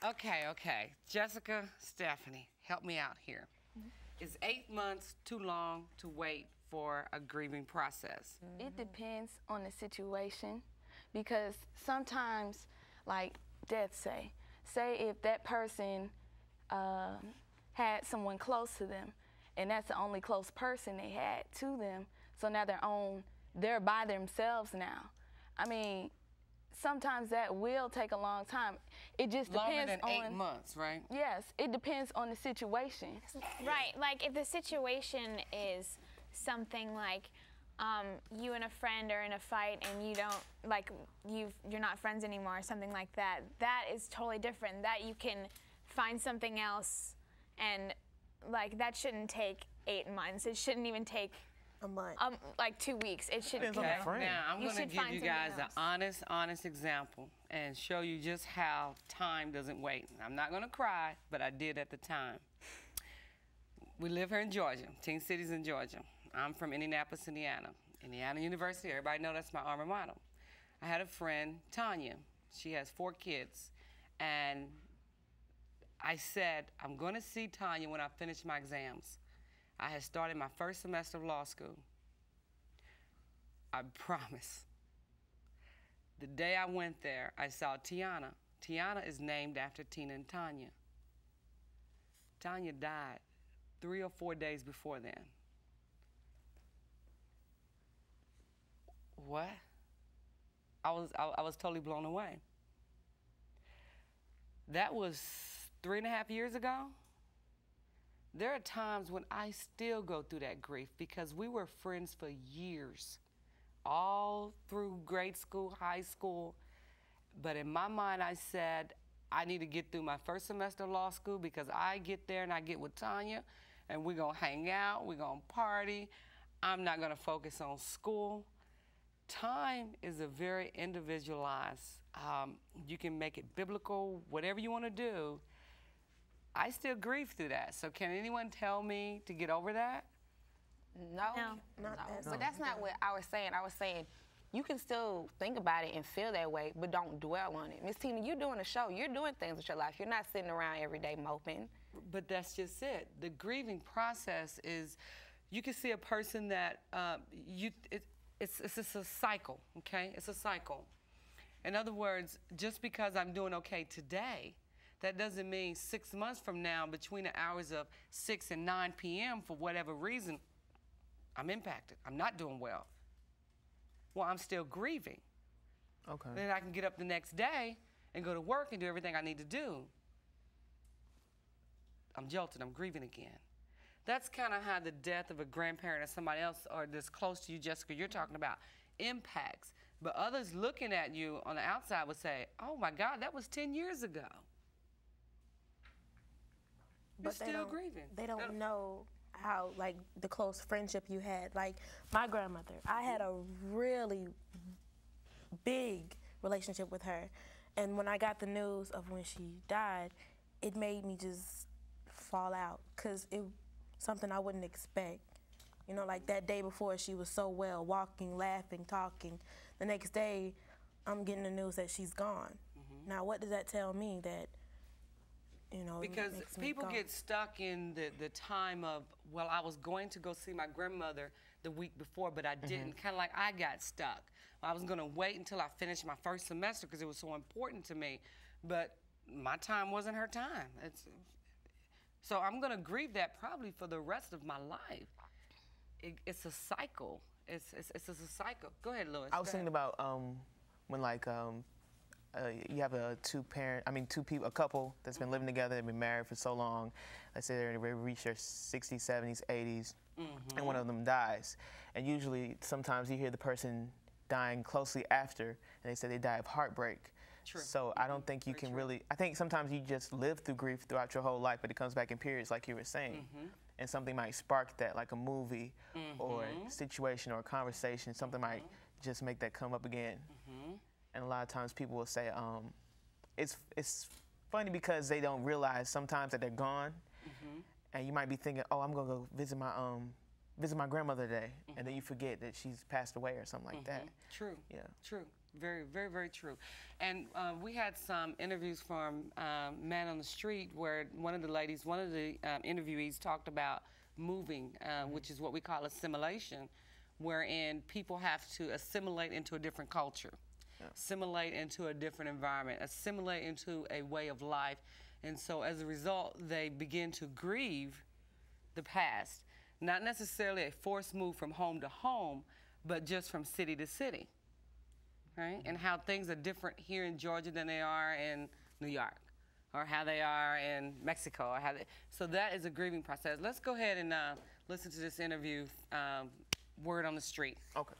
Okay. Jessica, Stephanie, help me out here. Is 8 months too long to wait for a grieving process? It depends on the situation, because sometimes, like death, say if that person had someone close to them, and that's the only close person they had to them, so now they're by themselves now. I mean, sometimes that will take a long time. It just depends on 8 months, right? Yes, it depends on the situation. Right, like if the situation is something like you and a friend are in a fight and you don't, like, you're not friends anymore or something like that, that is totally different. That you can find something else, and like that shouldn't take 8 months. It shouldn't even take a month. Like 2 weeks. It should. Okay. Now I'm going to give you guys an honest example and show you just how time doesn't wait. I'm not going to cry, but I did at the time. We live here in Georgia, Teen Cities in Georgia. I'm from Indianapolis, Indiana. Indiana University, everybody know that's my alma mater. I had a friend, Tanya. She has 4 kids. And I said, I'm going to see Tanya when I finish my exams. I had started my first semester of law school. I promise. The day I went there, I saw Tiana. Tiana is named after Tina and Tanya. Tanya died 3 or 4 days before then. What? I was totally blown away. That was 3.5 years ago. There are times when I still go through that grief because we were friends for years, all through grade school, high school. But in my mind, I said, I need to get through my first semester of law school because I get there and I get with Tanya and we're gonna hang out, we're gonna party. I'm not gonna focus on school. Time is a very individualized, you can make it biblical, whatever you wanna do. I still grieve through that. So can anyone tell me to get over that? No. But that's not what I was saying. I was saying you can still think about it and feel that way, but don't dwell on it. Miss Tina, you're doing a show. You're doing things with your life. You're not sitting around every day moping. But that's just it. The grieving process is, you can see a person that, it's a cycle, okay? It's a cycle. In other words, just because I'm doing okay today, that doesn't mean 6 months from now, between the hours of 6 and 9 p.m., for whatever reason, I'm impacted. I'm not doing well. Well, I'm still grieving. Okay. Then I can get up the next day and go to work and do everything I need to do. I'm jolted. I'm grieving again. That's kind of how the death of a grandparent or somebody else, or this close to you, Jessica, you're talking about, impacts. But others looking at you on the outside would say, oh my God, that was 10 years ago. You're still grieving. They don't know how, like, the close friendship you had. Like, my grandmother, I had a really big relationship with her. And when I got the news of when she died, it made me just fall out, because it was something I wouldn't expect. You know, like that day before, she was so well, walking, laughing, talking. The next day, I'm getting the news that she's gone. Now, what does that tell me? That, you know, because people get stuck in the time of, well, I was going to go see my grandmother the week before, but I didn't. Kind of like I got stuck. I was going to wait until I finished my first semester because it was so important to me, but my time wasn't her time. So I'm going to grieve that probably for the rest of my life. It's a cycle. It's a cycle. Go ahead, Louis. I was thinking about when, like, you have a a couple that's been living together, they've been married for so long. Let's say they reach their 60s, 70s, 80s, and one of them dies. And usually, sometimes you hear the person dying closely after, and they say they die of heartbreak. True. So I don't think you can really, I think sometimes you just live through grief throughout your whole life, but it comes back in periods, like you were saying. And something might spark that, like a movie or a situation or a conversation, something might just make that come up again. And a lot of times people will say, it's funny because they don't realize sometimes that they're gone. And you might be thinking, oh, I'm gonna go visit my grandmother today, and then you forget that she's passed away or something like that. True. Yeah. True. Very, very, very true. And we had some interviews from Man on the Street where one of the interviewees talked about moving, which is what we call assimilation, wherein people have to assimilate into a different culture, assimilate into a different environment, assimilate into a way of life. And so as a result, they begin to grieve the past. Not necessarily a forced move from home to home, but just from city to city. Right? And how things are different here in Georgia than they are in New York, or how they are in Mexico, or so that is a grieving process. Let's go ahead and listen to this interview, Word on the Street. Okay.